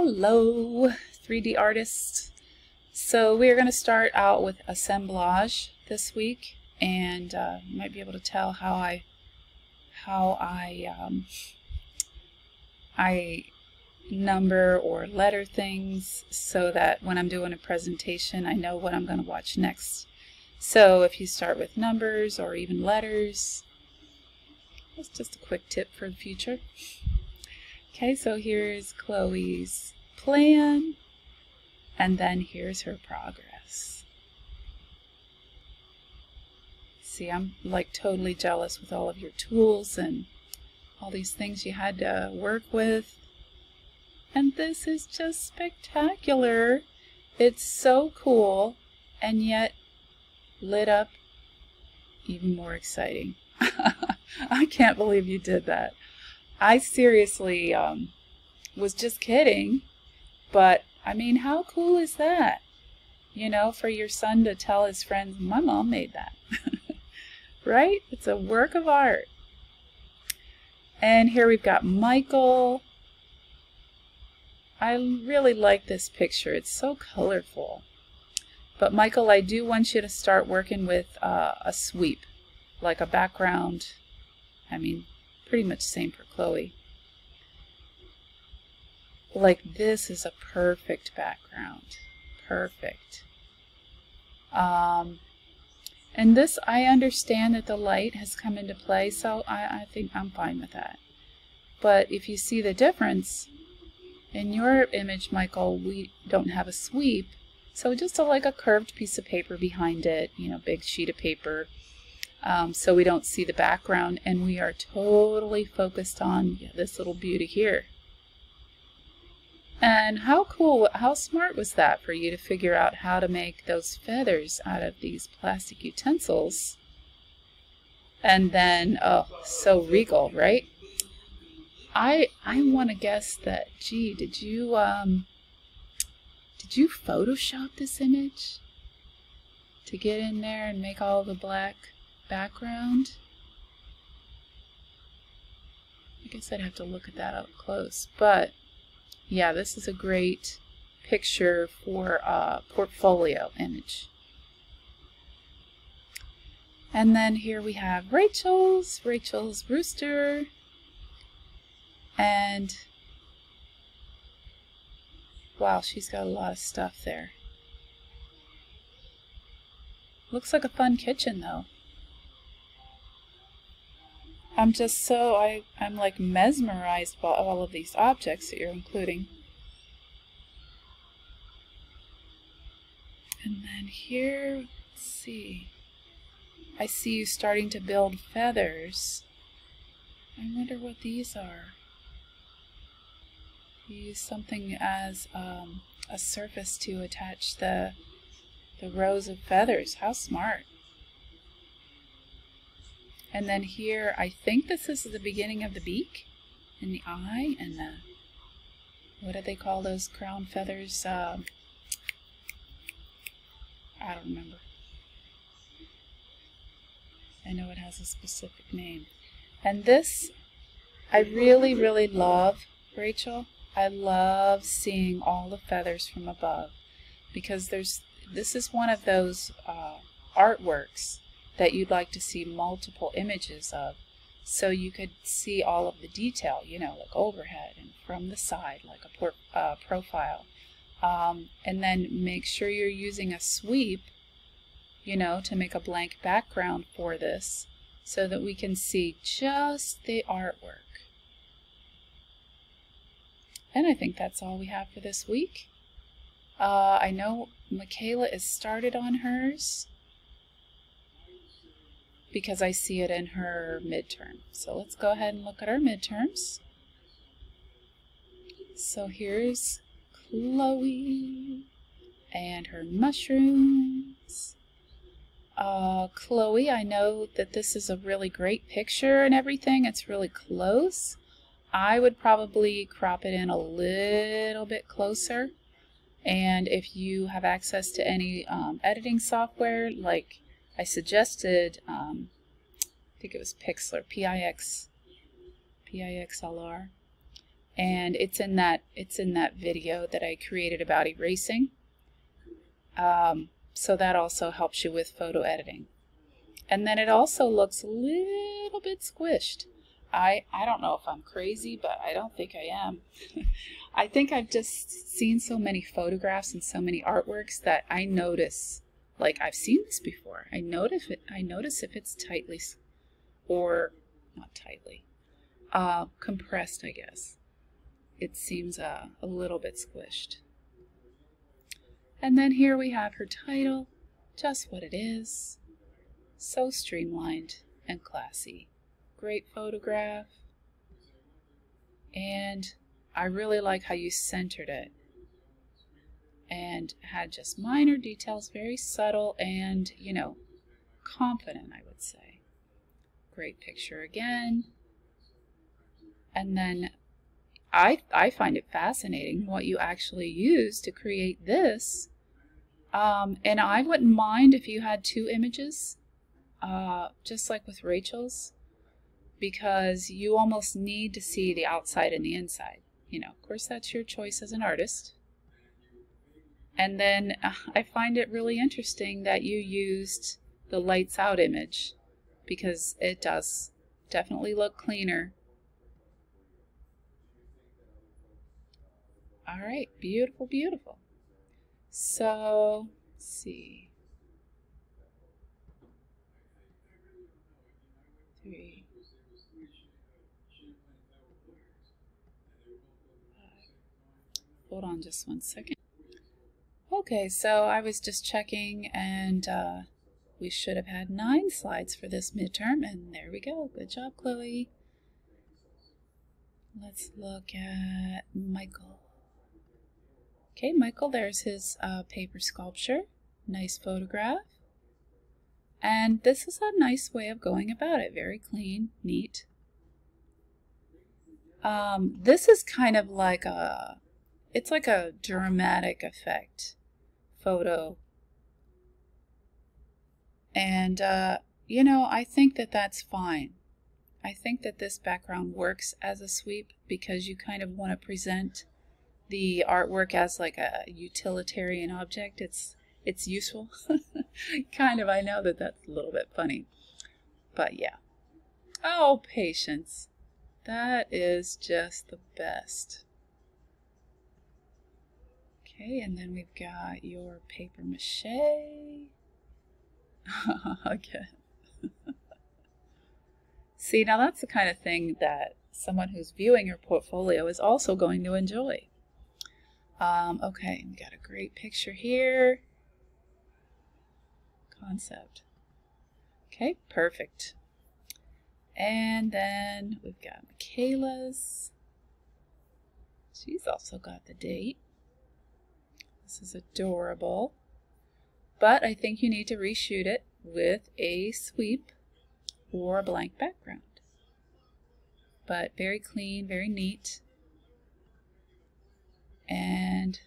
Hello, 3D artists. So we're going to start out with assemblage this week, and you might be able to tell how I number or letter things so that when I'm doing a presentation I know what I'm going to watch next. So if you start with numbers or even letters, that's just a quick tip for the future. Okay, so here's Chloe's plan, and then here's her progress. See, I'm like totally jealous with all of your tools and all these things you had to work with. And this is just spectacular. It's so cool, and yet lit up even more exciting. I can't believe you did that. I seriously was just kidding, but I mean, how cool is that? You know, for your son to tell his friends, my mom made that. Right? It's a work of art. And here we've got Michael. I really like this picture. It's so colorful. But Michael, I do want you to start working with a sweep, like a background. I mean, pretty much the same for Chloe. Like this is a perfect background. Perfect. And this, I understand that the light has come into play, so I think I'm fine with that. But if you see the difference, in your image, Michael, we don't have a sweep, so just like a curved piece of paper behind it, you know, big sheet of paper, so we don't see the background, and we are totally focused on this little beauty here. And how cool, how smart was that for you to figure out how to make those feathers out of these plastic utensils? And then, oh, so regal, right? I want to guess that, gee, did you Photoshop this image to get in there and make all the black background? I guess I'd have to look at that up close, but yeah, this is a great picture for a portfolio image. And then here we have Rachel's rooster. And wow, she's got a lot of stuff there. Looks like a fun kitchen though. I'm just so, I'm like mesmerized by all of these objects that you're including. And then here, let's see. I see you starting to build feathers. I wonder what these are. You use something as a surface to attach the rows of feathers. How smart. And then here, I think this is the beginning of the beak and the eye and the, what do they call those crown feathers? I don't remember. I know it has a specific name. And this, I really, really love, Rachel. I love seeing all the feathers from above, because this is one of those artworks that you'd like to see multiple images of, so you could see all of the detail, you know, like overhead and from the side, like a profile. And then make sure you're using a sweep, you know, to make a blank background for this, so that we can see just the artwork. And I think that's all we have for this week. I know Michaela is started on hers, because I see it in her midterm. So let's go ahead and look at our midterms. So here's Chloe and her mushrooms. Chloe, I know that this is a really great picture and everything. It's really close. I would probably crop it in a little bit closer. And if you have access to any editing software, like I suggested, I think it was Pixlr, Pixlr. and it's in that video that I created about erasing. So that also helps you with photo editing. And then it also looks a little bit squished. I don't know if I'm crazy, but I don't think I am. I think I've just seen so many photographs and so many artworks that I notice, like, I've seen this before. I notice if it's tightly, or not tightly, compressed, I guess. It seems a little bit squished. And then here we have her title, just what it is. So streamlined and classy. Great photograph. And I really like how you centered it. And had just minor details, very subtle and, you know, confident, I would say. Great picture again. And then I find it fascinating what you actually use to create this. And I wouldn't mind if you had 2 images, just like with Rachel's, because you almost need to see the outside and the inside. You know, of course, that's your choice as an artist. And then I find it really interesting that you used the lights out image, because it does definitely look cleaner. All right, beautiful, beautiful. So, let's see. 3, 5. Hold on just one second. Okay, so I was just checking, and we should have had 9 slides for this midterm, and there we go. Good job, Chloe. Let's look at Michael. Okay, Michael, there's his paper sculpture. Nice photograph. And this is a nice way of going about it. Very clean, neat. This is kind of like it's like a dramatic effect photo. And, you know, I think that that's fine. I think that this background works as a sweep because you kind of want to present the artwork as like a utilitarian object. It's useful. Kind of, I know that that's a little bit funny. But yeah. Oh, Patience. That is just the best. Okay, and then we've got your paper mache. Again. See, now that's the kind of thing that someone who's viewing your portfolio is also going to enjoy. Okay, we got a great picture here. Concept. Okay, perfect. And then we've got Michaela's. She's also got the date. This is adorable. But I think you need to reshoot it with a sweep or a blank background. But very clean, very neat. And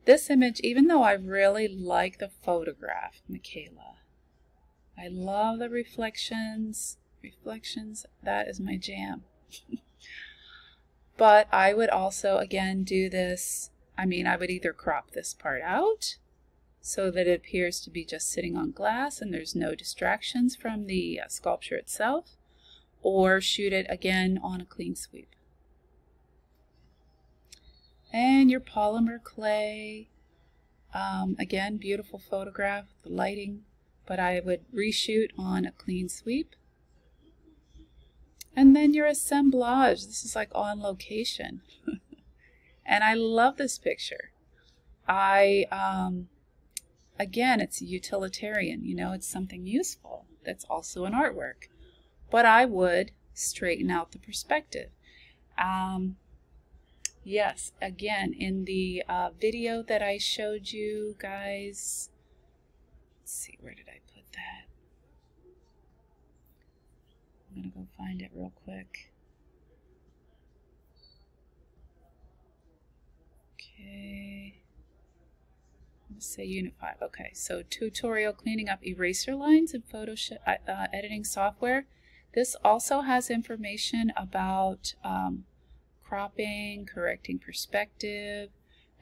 this image, even though I really like the photograph, Michaela, I love the reflections. Reflections, that is my jam. But I would also, again, do this. I mean, I would either crop this part out so that it appears to be just sitting on glass and there's no distractions from the sculpture itself, or shoot it again on a clean sweep. And your polymer clay, again, beautiful photograph, the lighting, but I would reshoot on a clean sweep. And then your assemblage, this is like on location. And I love this picture. Again, it's utilitarian, you know, it's something useful. That's also an artwork. But I would straighten out the perspective. Yes, again, in the video that I showed you guys, let's see, where did I put that? I'm going to go find it real quick. Okay. Let's say Unit 5. Okay, so tutorial cleaning up eraser lines in Photoshop editing software. This also has information about cropping, correcting perspective,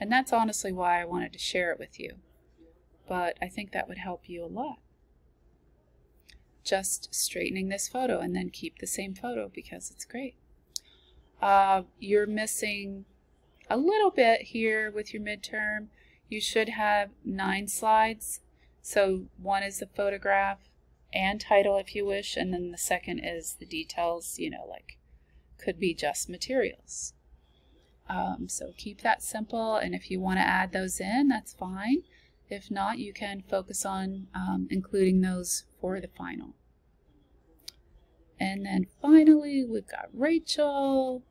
and that's honestly why I wanted to share it with you. But I think that would help you a lot. Just straightening this photo and then keep the same photo because it's great. You're missing a little bit here with your midterm. You should have 9 slides. So one is the photograph and title if you wish, and then the second is the details, you know, like could be just materials. So keep that simple, and if you want to add those in, that's fine. If not, you can focus on including those for the final. And then finally, we've got Rachel.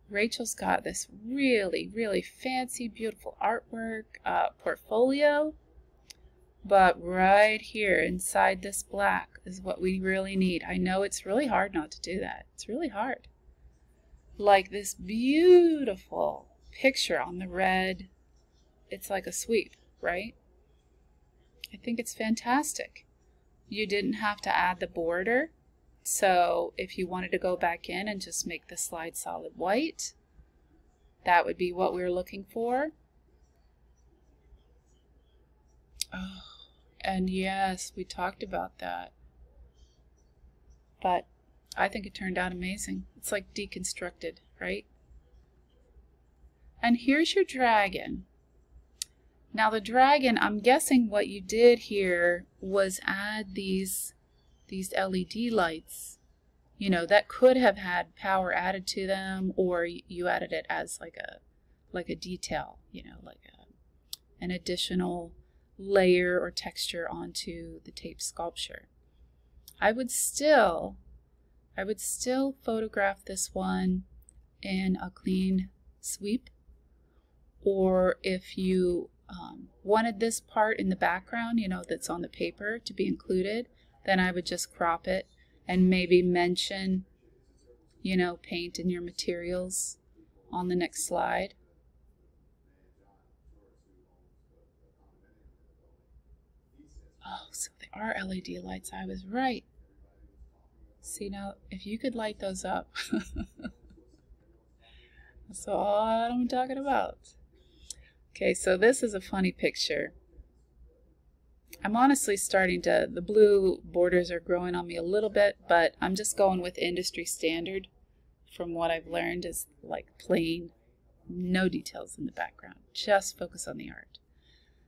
Rachel's got this really, really fancy, beautiful artwork portfolio. But right here inside this black is what we really need. I know it's really hard not to do that. It's really hard. Like this beautiful picture on the red. It's like a sweep, right? I think it's fantastic. You didn't have to add the border. So if you wanted to go back in and just make the slide solid white, that would be what we were looking for. Oh, and yes, we talked about that. But I think it turned out amazing. It's like deconstructed, right? And here's your dragon. Now the dragon, I'm guessing what you did here was add these LED lights. You know, that could have had power added to them, or you added it as like a detail, you know, like an additional layer or texture onto the tape sculpture. I would still photograph this one in a clean sweep, or if you wanted this part in the background, you know, that's on the paper to be included, then I would just crop it and maybe mention, you know, paint in your materials on the next slide. Oh, so they are LED lights. I was right. See, now, if you could light those up. That's all I'm talking about. Okay, so this is a funny picture. I'm honestly starting to, the blue borders are growing on me a little bit, but I'm just going with industry standard from what I've learned is like plain, no details in the background, just focus on the art.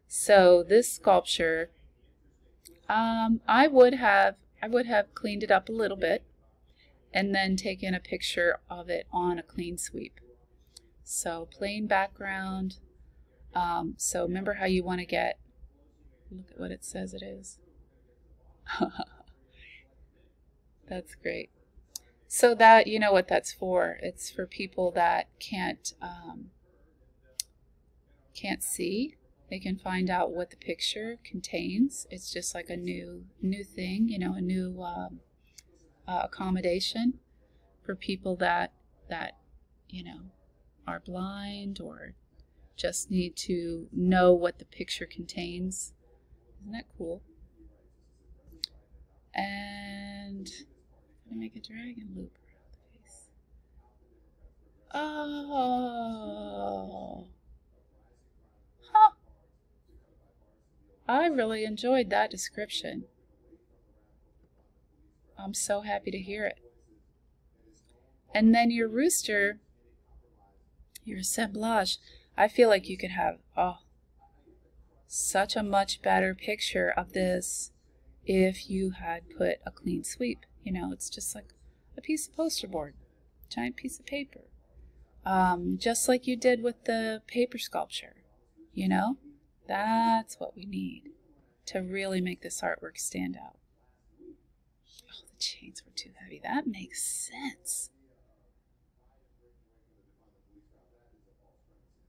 So this sculpture, I would have cleaned it up a little bit and then taken a picture of it on a clean sweep. So plain background. So remember how you want to get, look at what it says it is. That's great. So that, you know what that's for. It's for people that can't see. They can find out what the picture contains. It's just like a new thing, you know, a new accommodation for people that you know, are blind or just need to know what the picture contains. Isn't that cool? And I'm gonna make a dragon loop around the face. Oh, huh. I really enjoyed that description. I'm so happy to hear it. And then your rooster, your assemblage, I feel like you could have, oh, such a much better picture of this if you had put a clean sweep. You know, it's just like a piece of poster board, giant piece of paper. Just like you did with the paper sculpture, you know? That's what we need to really make this artwork stand out. Oh, the chains were too heavy. That makes sense.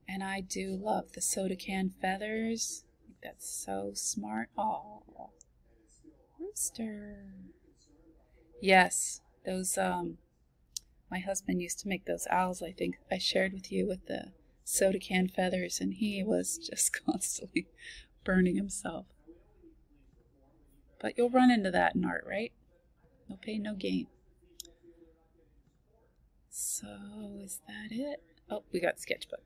And I do love the soda can feathers. That's so smart. Oh, rooster. Yes, those, my husband used to make those owls, I think I shared with you, with the soda can feathers, and he was just constantly burning himself. But you'll run into that in art, right? No pain, no gain. So is that it? Oh, we got sketchbook.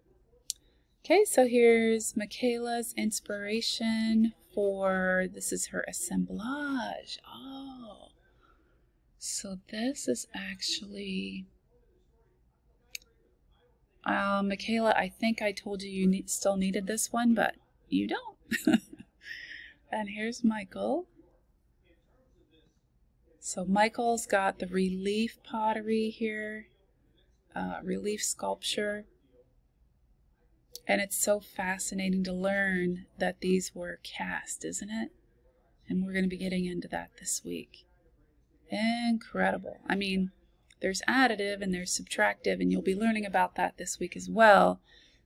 Okay, so here's Michaela's inspiration for, this is her assemblage. Oh, so this is actually, Michaela, I think I told you you still needed this one, but you don't. And here's Michael. So Michael's got the relief pottery here, relief sculpture. And it's so fascinating to learn that these were cast, isn't it? And we're going to be getting into that this week. Incredible. I mean, there's additive and there's subtractive, and you'll be learning about that this week as well.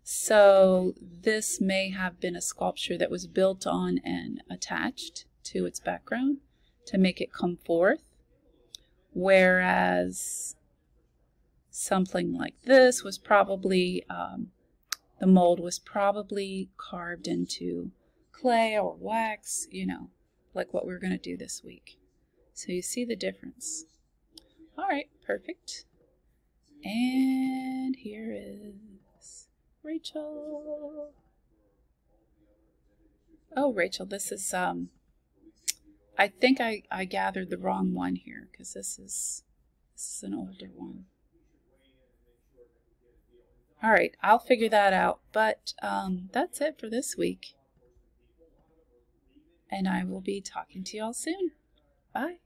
So this may have been a sculpture that was built on and attached to its background to make it come forth, whereas something like this was probably, the mold was probably carved into clay or wax, you know, like what we're going to do this week. So you see the difference. All right, perfect. And here is Rachel. Oh, Rachel, this is, I think I gathered the wrong one here, because this is an older one. All right, I'll figure that out, but that's it for this week. And I will be talking to you all soon. Bye.